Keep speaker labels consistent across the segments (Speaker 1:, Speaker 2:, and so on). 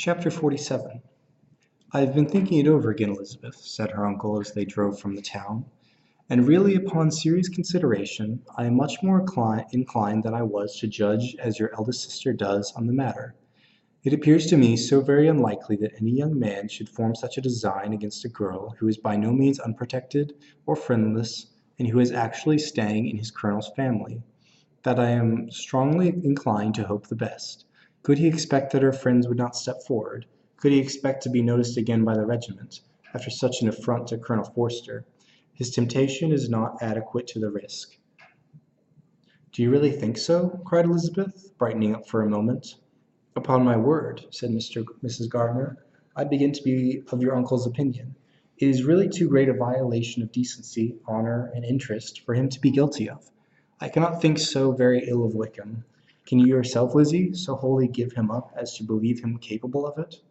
Speaker 1: Chapter 47. "I have been thinking it over again, Elizabeth," said her uncle as they drove from the town, "and really upon serious consideration, I am much more inclined than I was to judge as your eldest sister does on the matter. It appears to me so very unlikely that any young man should form such a design against a girl who is by no means unprotected or friendless, and who is actually staying in his colonel's family, that I am strongly inclined to hope the best. Could he expect that her friends would not step forward? Could he expect to be noticed again by the regiment, after such an affront to Colonel Forster? His temptation is not adequate to the risk." "Do you really think so?" cried Elizabeth, brightening up for a moment. "Upon my word," said Mrs. Gardiner, "I begin to be of your uncle's opinion. It is really too great a violation of decency, honor, and interest for him to be guilty of. I cannot think so very ill of Wickham. Can you yourself, Lizzie, so wholly give him up as to believe him capable of it?"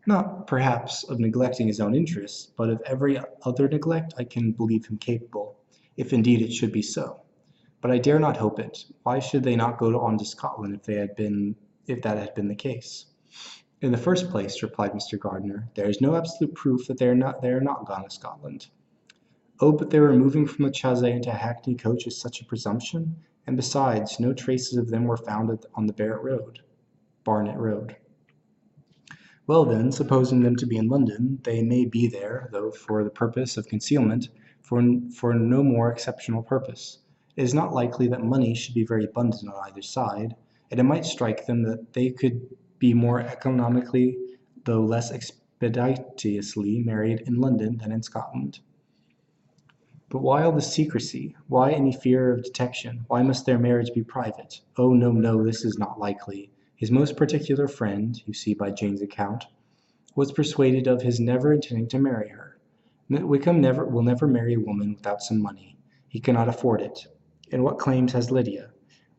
Speaker 1: "Not, perhaps, of neglecting his own interests, but of every other neglect I can believe him capable, if indeed it should be so. But I dare not hope it. Why should they not go on to Scotland if that had been the case?" "In the first place," replied Mr. Gardiner, "there is no absolute proof that they are not gone to Scotland." "Oh, but their removing from the chaise into a hackney coach is such a presumption! And besides, no traces of them were found on the Barnet road." "Well then, supposing them to be in London, they may be there, though for the purpose of concealment, for no more exceptional purpose. It is not likely that money should be very abundant on either side, and it might strike them that they could be more economically, though less expeditiously, married in London than in Scotland." "But why all this secrecy? Why any fear of detection? Why must their marriage be private? Oh, no, no, this is not likely. His most particular friend, you see by Jane's account, was persuaded of his never intending to marry her. Wickham will never marry a woman without some money. He cannot afford it. And what claims has Lydia?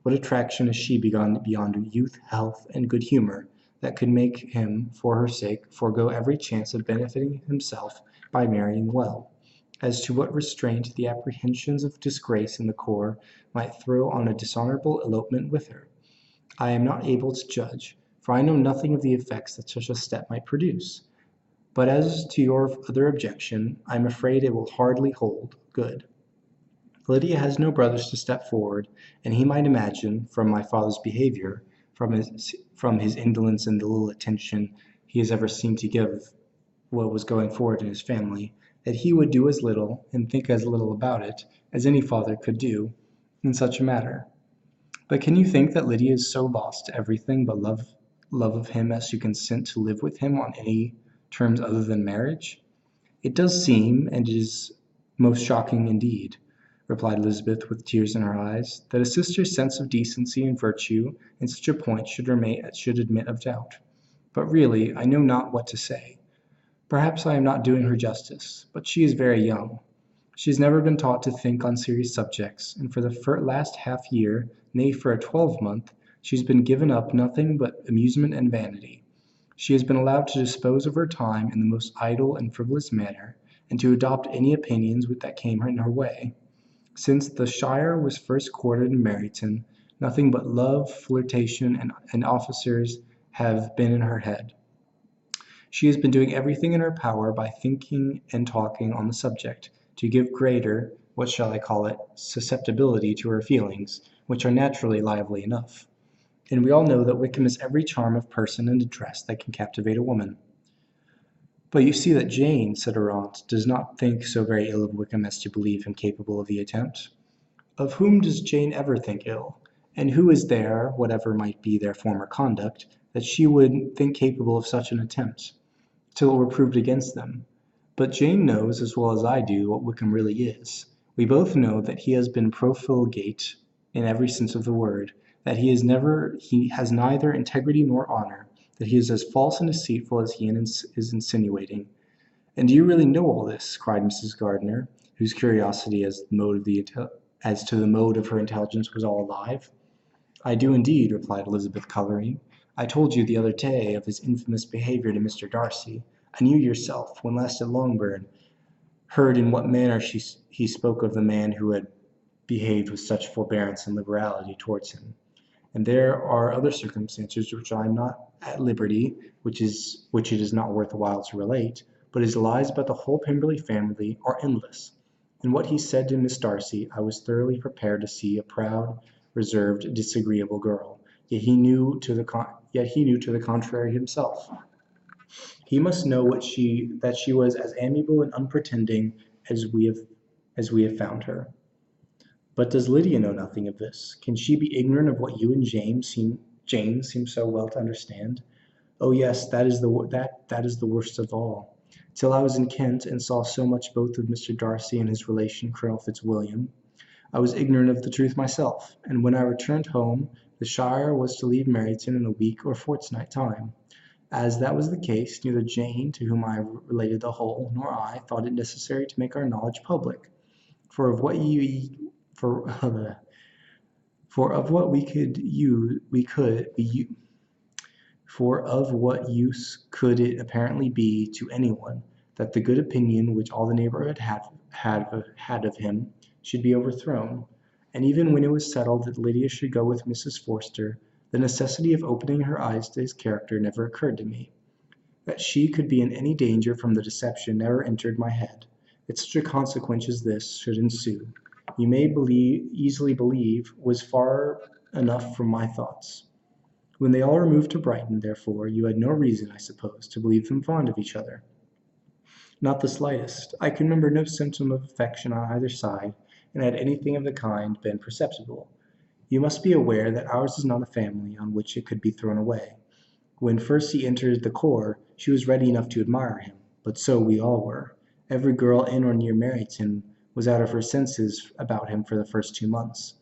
Speaker 1: What attraction has she beyond youth, health, and good humour, that could make him, for her sake, forego every chance of benefiting himself by marrying well? As to what restraint the apprehensions of disgrace in the corps might throw on a dishonourable elopement with her, I am not able to judge, for I know nothing of the effects that such a step might produce. But as to your other objection, I am afraid it will hardly hold good. Lydia has no brothers to step forward, and he might imagine, from my father's behaviour, from his indolence and the little attention he has ever seemed to give what was going forward in his family, that he would do as little, and think as little about it, as any father could do in such a matter. But can you think that Lydia is so lost to everything but love of him as to consent to live with him on any terms other than marriage?" "It does seem, and it is most shocking indeed," replied Elizabeth with tears in her eyes, "that a sister's sense of decency and virtue in such a point should admit of doubt. But really, I know not what to say. Perhaps I am not doing her justice, but she is very young. She has never been taught to think on serious subjects, and for the last half year, nay for a twelvemonth, she has been given up nothing but amusement and vanity. She has been allowed to dispose of her time in the most idle and frivolous manner, and to adopt any opinions that came in her way. Since the shire was first quartered in Meryton, nothing but love, flirtation, and officers have been in her head. She has been doing everything in her power by thinking and talking on the subject, to give greater, what shall I call it, susceptibility to her feelings, which are naturally lively enough. And we all know that Wickham has every charm of person and address that can captivate a woman." "But you see that Jane," said her aunt, "does not think so very ill of Wickham as to believe him capable of the attempt." "Of whom does Jane ever think ill? And who is there, whatever might be their former conduct, that she would think capable of such an attempt, till it were proved against them? But Jane knows as well as I do what Wickham really is. We both know that he has been profligate in every sense of the word, that he has neither integrity nor honour, that he is as false and deceitful as he is insinuating." "And do you really know all this?" cried Mrs. Gardiner, whose curiosity as to the mode of her intelligence was all alive. "I do indeed," replied Elizabeth, colouring. "I told you the other day of his infamous behaviour to Mr. Darcy, and you yourself, when last at Longbourn, heard in what manner he spoke of the man who had behaved with such forbearance and liberality towards him. and there are other circumstances which I am not at liberty, which it is not worth while to relate, but his lies about the whole Pemberley family are endless. In what he said to Miss Darcy, I was thoroughly prepared to see a proud, reserved, disagreeable girl, yet he knew to the contrary himself. He must know that she was as amiable and unpretending as we have found her. But does Lydia know nothing of this? Can she be ignorant of what you and Jane seem so well to understand? Oh yes, that is the worst of all. Till I was in Kent and saw so much both of Mr. Darcy and his relation Colonel Fitzwilliam, I was ignorant of the truth myself, and when I returned home, the shire was to leave Meryton in a week or fortnight time. As that was the case, neither Jane, to whom I related the whole, nor I, thought it necessary to make our knowledge public. For of what you for for of what we could you we could you For of what use could it apparently be to anyone that the good opinion which all the neighborhood had of him should be overthrown? And even when it was settled that Lydia should go with Mrs. Forster, the necessity of opening her eyes to his character never occurred to me. That she could be in any danger from the deception never entered my head. That such a consequence as this should ensue, you may easily believe, was far enough from my thoughts. When they all removed to Brighton, therefore, you had no reason, I suppose, to believe them fond of each other. Not the slightest. I can remember no symptom of affection on either side, and had anything of the kind been perceptible, you must be aware that ours is not a family on which it could be thrown away. When first he entered the corps, she was ready enough to admire him, but so we all were. Every girl in or near Meryton was out of her senses about him for the first 2 months,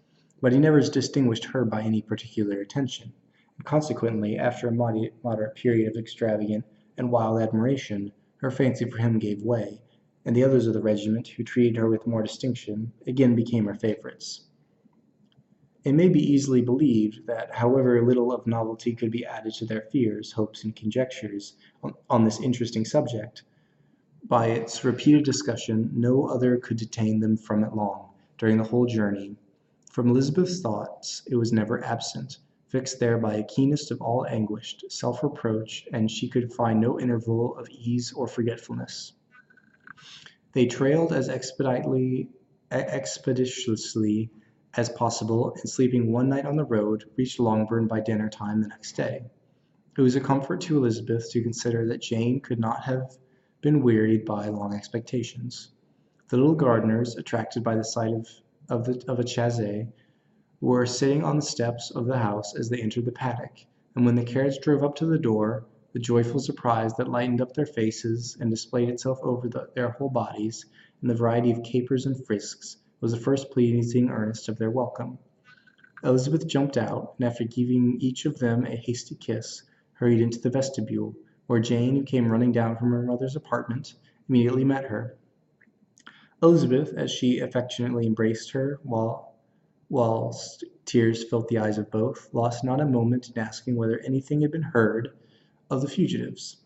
Speaker 1: but he never distinguished her by any particular attention, and consequently, after a moderate period of extravagant and wild admiration, her fancy for him gave way, and the others of the regiment, who treated her with more distinction, again became her favourites. It may be easily believed that, however little of novelty could be added to their fears, hopes, and conjectures on this interesting subject, by its repeated discussion, no other could detain them from it long, during the whole journey. From Elizabeth's thoughts it was never absent, fixed there by a keenest of all anguish, self-reproach, and she could find no interval of ease or forgetfulness. They trailed as expeditiously as possible, and sleeping one night on the road, reached Longbourn by dinner time the next day. It was a comfort to Elizabeth to consider that Jane could not have been wearied by long expectations. The little gardeners, attracted by the sight of a chaise, were sitting on the steps of the house as they entered the paddock, and when the carriage drove up to the door, the joyful surprise that lightened up their faces and displayed itself over their whole bodies in the variety of capers and frisks was the first pleasing earnest of their welcome. Elizabeth jumped out, and after giving each of them a hasty kiss, hurried into the vestibule, where Jane, who came running down from her mother's apartment, immediately met her. Elizabeth, as she affectionately embraced her, whilst tears filled the eyes of both, lost not a moment in asking whether anything had been heard of the fugitives.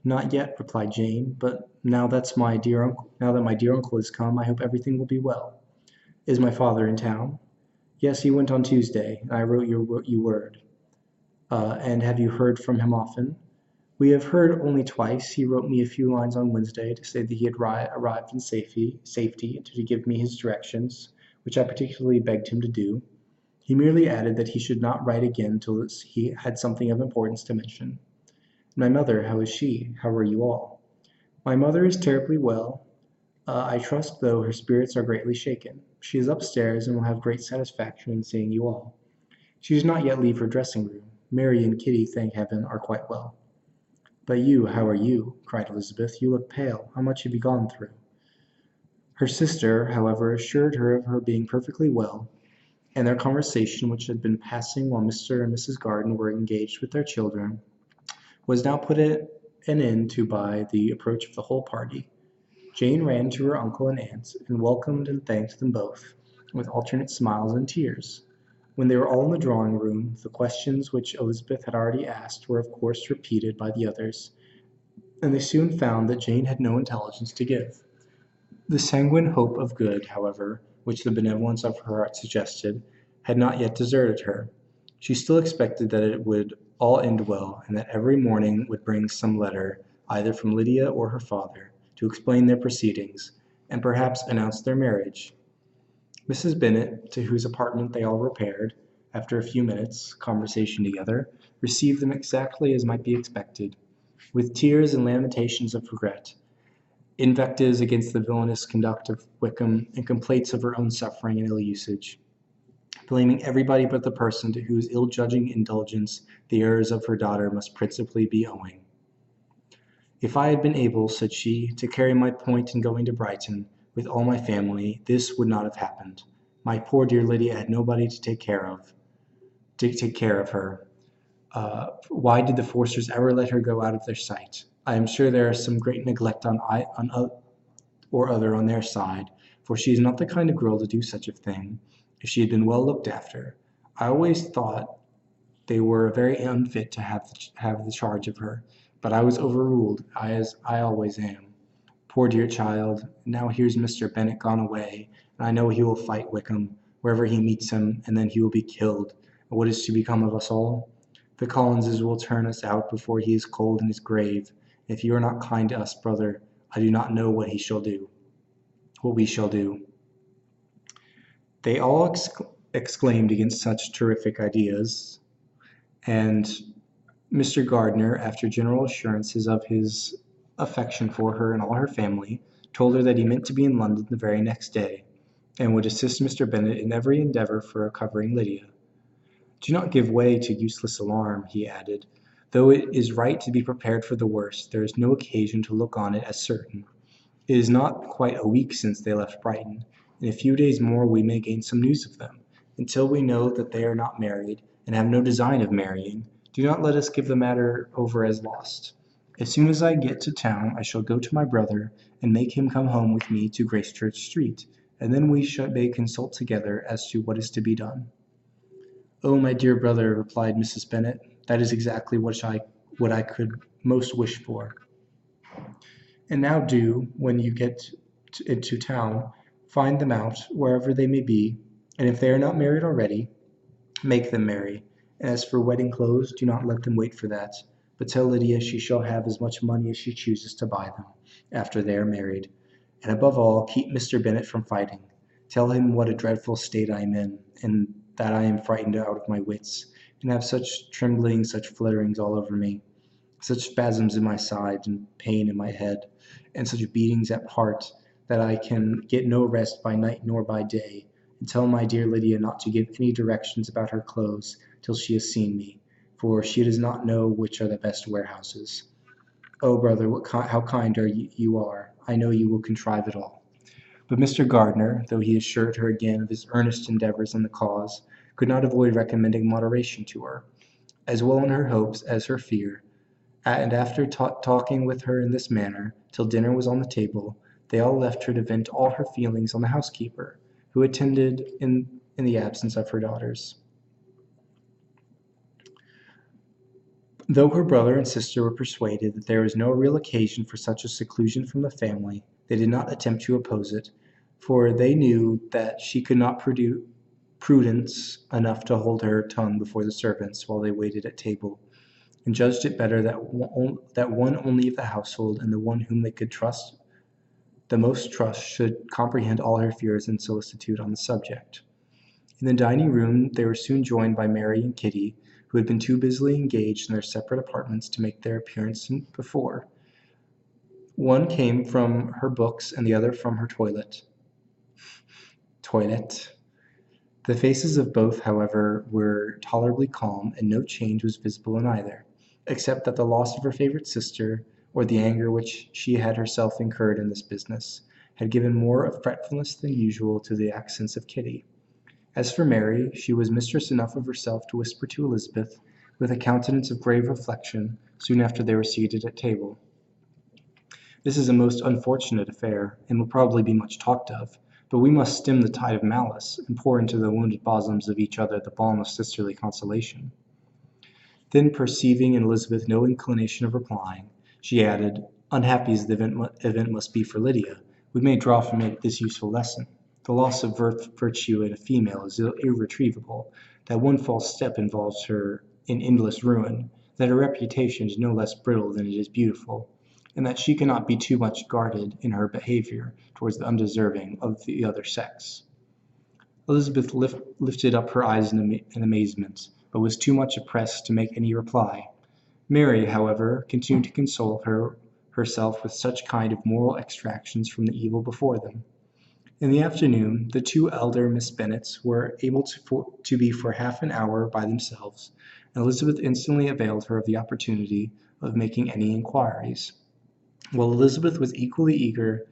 Speaker 1: "Not yet," replied Jane, "but now that my dear uncle has come, I hope everything will be well. Is my father in town?" "Yes, he went on Tuesday, and I wrote you word." "And have you heard from him often?" "We have heard only twice. He wrote me a few lines on Wednesday to say that he had arrived in safety, and to give me his directions, which I particularly begged him to do. He merely added that he should not write again till he had something of importance to mention." "My mother, how is she? How are you all?" "My mother is terribly well, I trust, though her spirits are greatly shaken. She is upstairs, and will have great satisfaction in seeing you all. She does not yet leave her dressing room. Mary and Kitty, thank heaven, are quite well." "But you, how are you?" cried Elizabeth. "You look pale. How much have you gone through?" Her sister, however, assured her of her being perfectly well, and their conversation, which had been passing while Mr. and Mrs. Garden were engaged with their children, was now put an end to by the approach of the whole party. Jane ran to her uncle and aunt, and welcomed and thanked them both, with alternate smiles and tears. When they were all in the drawing room, the questions which Elizabeth had already asked were of course repeated by the others, and they soon found that Jane had no intelligence to give. The sanguine hope of good, however, which the benevolence of her heart suggested, had not yet deserted her. She still expected that it would all end well, and that every morning would bring some letter, either from Lydia or her father, to explain their proceedings, and perhaps announce their marriage. Mrs. Bennet, to whose apartment they all repaired, after a few minutes' conversation together, received them exactly as might be expected, with tears and lamentations of regret, invectives against the villainous conduct of Wickham, and complaints of her own suffering and ill usage, blaming everybody but the person to whose ill-judging indulgence the errors of her daughter must principally be owing. "If I had been able," said she, "to carry my point in going to Brighton, with all my family, this would not have happened. My poor dear Lydia had nobody to take care of her. Why did the Forsters ever let her go out of their sight? I am sure there is some great neglect or other on their side, for she is not the kind of girl to do such a thing, if she had been well looked after. I always thought they were very unfit to have the charge of her, but I was overruled, as I always am. Poor dear child, now here's Mr. Bennet gone away, and I know he will fight Wickham, wherever he meets him, and then he will be killed, and what is to become of us all? The Collinses will turn us out before he is cold in his grave. If you are not kind to us, brother, I do not know what we shall do." They all exclaimed against such terrific ideas, and Mr. Gardiner, after general assurances of his affection for her and all her family, told her that he meant to be in London the very next day, and would assist Mr. Bennet in every endeavour for recovering Lydia. "Do not give way to useless alarm," he added. "Though it is right to be prepared for the worst, there is no occasion to look on it as certain. It is not quite a week since they left Brighton. In a few days more we may gain some news of them. Until we know that they are not married, and have no design of marrying, do not let us give the matter over as lost. As soon as I get to town I shall go to my brother, and make him come home with me to Gracechurch Street, and then we may consult together as to what is to be done." "Oh, my dear brother," replied Mrs. Bennet, "that is exactly what I could most wish for. And now do, when you get into town, find them out, wherever they may be, and if they are not married already, make them marry. And as for wedding clothes, do not let them wait for that, but tell Lydia she shall have as much money as she chooses to buy them, after they are married. And above all, keep Mr. Bennet from fighting. Tell him what a dreadful state I am in, and that I am frightened out of my wits, and have such tremblings, such flutterings all over me, such spasms in my sides, and pain in my head, and such beatings at heart, that I can get no rest by night nor by day. And tell my dear Lydia not to give any directions about her clothes till she has seen me, for she does not know which are the best warehouses. Oh, brother, how kind you are! I know you will contrive it all." But Mr. Gardiner, though he assured her again of his earnest endeavours in the cause, could not avoid recommending moderation to her, as well in her hopes as her fear. And after talking with her in this manner, till dinner was on the table, they all left her to vent all her feelings on the housekeeper, who attended in the absence of her daughters. Though her brother and sister were persuaded that there was no real occasion for such a seclusion from the family, they did not attempt to oppose it, for they knew that she could not produce prudence enough to hold her tongue before the servants while they waited at table, and judged it better that one only of the household, and the one whom they could the most trust, should comprehend all her fears and solicitude on the subject. In the dining room they were soon joined by Mary and Kitty, who had been too busily engaged in their separate apartments to make their appearance before. One came from her books, and the other from her toilette. The faces of both, however, were tolerably calm, and no change was visible in either, except that the loss of her favourite sister, or the anger which she had herself incurred in this business, had given more of fretfulness than usual to the accents of Kitty. As for Mary, she was mistress enough of herself to whisper to Elizabeth, with a countenance of grave reflection, soon after they were seated at table: "This is a most unfortunate affair, and will probably be much talked of, but we must stem the tide of malice, and pour into the wounded bosoms of each other the balm of sisterly consolation." Then, perceiving in Elizabeth no inclination of replying, she added, "Unhappy as the event must be for Lydia, we may draw from it this useful lesson. The loss of virtue in a female is irretrievable, that one false step involves her in endless ruin, that her reputation is no less brittle than it is beautiful, and that she cannot be too much guarded in her behavior towards the undeserving of the other sex. Elizabeth lifted up her eyes in amazement, but was too much oppressed to make any reply. Mary, however, continued to console herself with such kind of moral extractions from the evil before them. In the afternoon, the two elder Miss Bennets were able to be for half an hour by themselves, and Elizabeth instantly availed her of the opportunity of making any inquiries, while Elizabeth was equally eager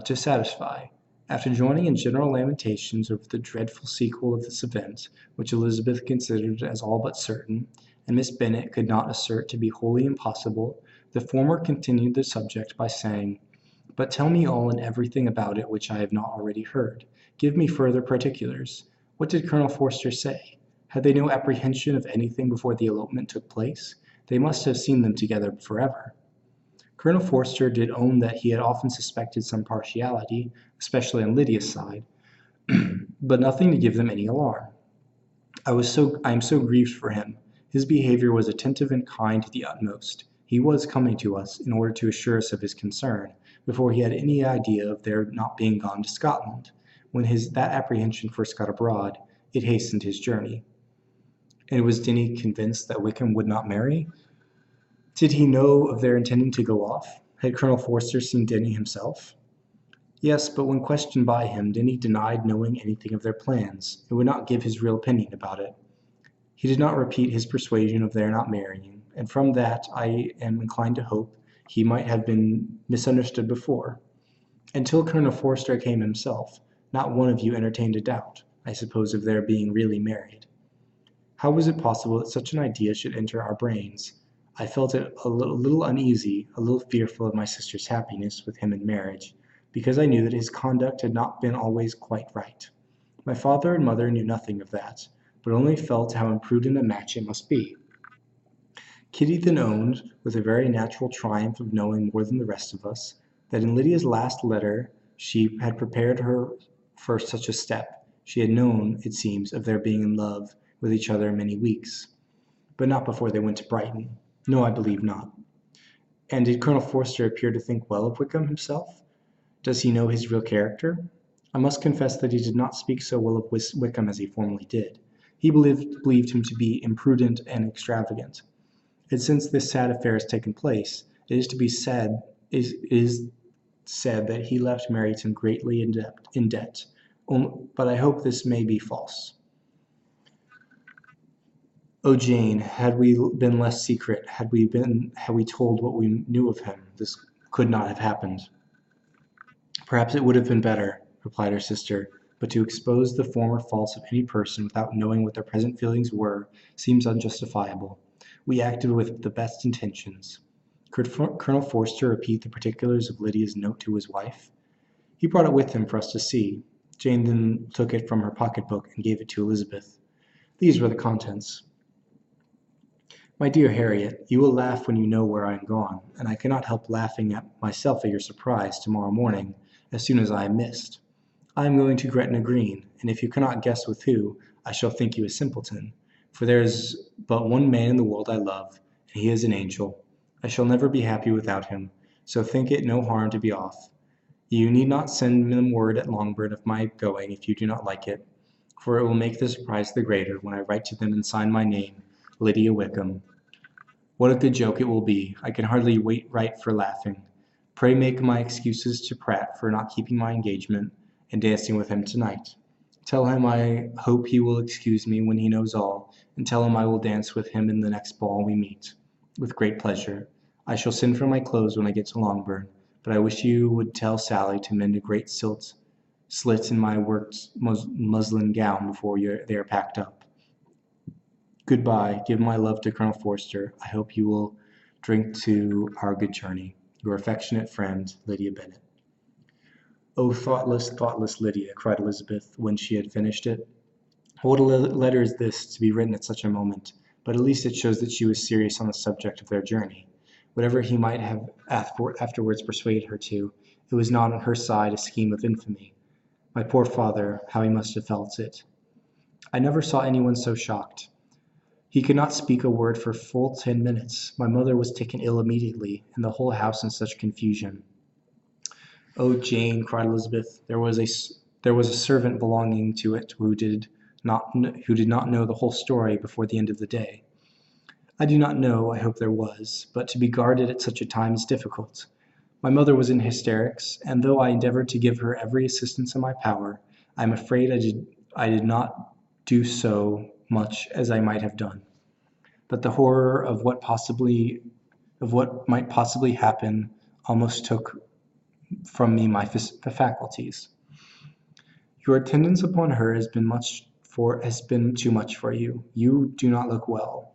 Speaker 1: to satisfy. After joining in general lamentations over the dreadful sequel of this event, which Elizabeth considered as all but certain, and Miss Bennet could not assert to be wholly impossible, the former continued the subject by saying, "But tell me all and everything about it which I have not already heard. Give me further particulars. What did Colonel Forster say? Had they no apprehension of anything before the elopement took place? They must have seen them together forever." Colonel Forster did own that he had often suspected some partiality, especially on Lydia's side, but nothing to give them any alarm. I am so grieved for him. His behavior was attentive and kind to the utmost. He was coming to us, in order to assure us of his concern, before he had any idea of their not being gone to Scotland. When that apprehension first got abroad, it hastened his journey. And was Denny convinced that Wickham would not marry? Did he know of their intending to go off? Had Colonel Forster seen Denny himself? Yes, but when questioned by him, Denny denied knowing anything of their plans, and would not give his real opinion about it. He did not repeat his persuasion of their not marrying, and from that I am inclined to hope he might have been misunderstood before. Until Colonel Forster came himself, not one of you entertained a doubt, I suppose, of their being really married. How was it possible that such an idea should enter our brains? I felt it a little uneasy, a little fearful of my sister's happiness with him in marriage, because I knew that his conduct had not been always quite right. My father and mother knew nothing of that, but only felt how imprudent a match it must be. Kitty then owned, with a very natural triumph of knowing more than the rest of us, that in Lydia's last letter she had prepared her for such a step. She had known, it seems, of their being in love with each other many weeks, but not before they went to Brighton. No, I believe not. And did Colonel Forster appear to think well of Wickham himself? Does he know his real character? I must confess that he did not speak so well of Wickham as he formerly did. He believed him to be imprudent and extravagant. And since this sad affair has taken place, it is said that he left Meryton greatly in debt. But I hope this may be false. Oh, Jane, had we been less secret, had we told what we knew of him, this could not have happened. Perhaps it would have been better, replied her sister, but to expose the former faults of any person without knowing what their present feelings were seems unjustifiable. We acted with the best intentions. Could Colonel Forster repeat the particulars of Lydia's note to his wife? He brought it with him for us to see. Jane then took it from her pocketbook and gave it to Elizabeth. These were the contents. My dear Harriet, you will laugh when you know where I am gone, and I cannot help laughing at myself at your surprise tomorrow morning, as soon as I am missed. I am going to Gretna Green, and if you cannot guess with who, I shall think you a simpleton, for there is but one man in the world I love, and he is an angel. I shall never be happy without him, so think it no harm to be off. You need not send them word at Longbourn of my going if you do not like it, for it will make the surprise the greater when I write to them and sign my name, Lydia Wickham. What a good joke it will be! I can hardly write for laughing. Pray make my excuses to Pratt for not keeping my engagement and dancing with him tonight. Tell him I hope he will excuse me when he knows all, and tell him I will dance with him in the next ball we meet, with great pleasure. I shall send for my clothes when I get to Longbourn, but I wish you would tell Sally to mend a great slit in my worked muslin gown before they are packed up. Good-bye. Give my love to Colonel Forster. I hope you will drink to our good journey. Your affectionate friend, Lydia Bennet. Oh, thoughtless, thoughtless Lydia, cried Elizabeth, when she had finished it. What a letter is this, to be written at such a moment, but at least it shows that she was serious on the subject of their journey. Whatever he might have afterwards persuaded her to, it was not on her side a scheme of infamy. My poor father, how he must have felt it. I never saw anyone so shocked. He could not speak a word for full 10 minutes. My mother was taken ill immediately, and the whole house in such confusion. "Oh, Jane," cried Elizabeth, there was a servant belonging to it who did not know the whole story before the end of the day." "I do not know, I hope there was, but to be guarded at such a time is difficult. My mother was in hysterics, and though I endeavored to give her every assistance in my power, I am afraid I did not do so much as I might have done. But the horror of what might possibly happen almost took from me my faculties. Your attendance upon her has been too much for you. You do not look well.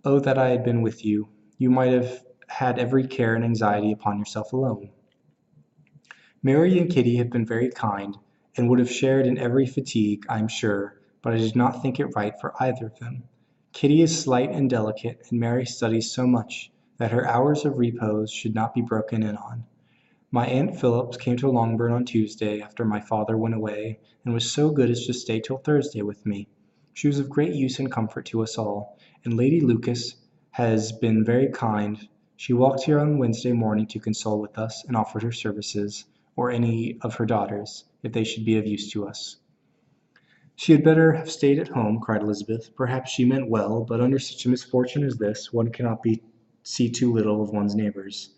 Speaker 1: Oh, that I had been with you! You might have had every care and anxiety upon yourself alone." Mary and Kitty have been very kind, and would have shared in every fatigue, I am sure, but I did not think it right for either of them. Kitty is slight and delicate, and Mary studies so much that her hours of repose should not be broken in on. My Aunt Phillips came to Longbourn on Tuesday after my father went away, and was so good as to stay till Thursday with me. She was of great use and comfort to us all, and Lady Lucas has been very kind. She walked here on Wednesday morning to console with us, and offered her services, or any of her daughters, if they should be of use to us. "She had better have stayed at home," cried Elizabeth. "Perhaps she meant well, but under such a misfortune as this, one cannot see too little of one's neighbors.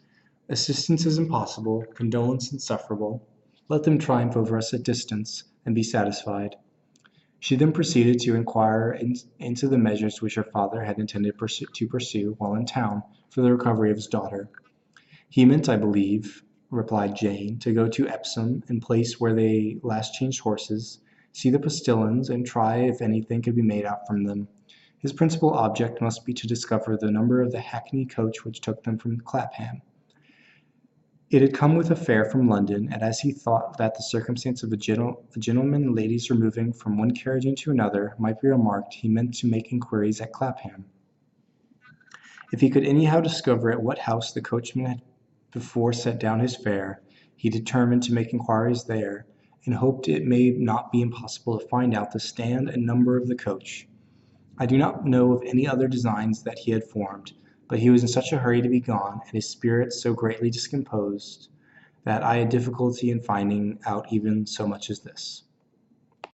Speaker 1: Assistance is impossible, condolence insufferable. Let them triumph over us at distance, and be satisfied." She then proceeded to inquire into the measures which her father had intended to pursue, while in town, for the recovery of his daughter. "He meant, I believe," replied Jane, "to go to Epsom, and place where they last changed horses, see the postillions, and try if anything could be made out from them. His principal object must be to discover the number of the hackney coach which took them from Clapham. It had come with a fare from London, and as he thought that the circumstance of a gentleman and ladies removing from one carriage into another might be remarked, he meant to make inquiries at Clapham. If he could anyhow discover at what house the coachman had before set down his fare, he determined to make inquiries there, and hoped it may not be impossible to find out the stand and number of the coach. I do not know of any other designs that he had formed, but he was in such a hurry to be gone, and his spirits so greatly discomposed, that I had difficulty in finding out even so much as this.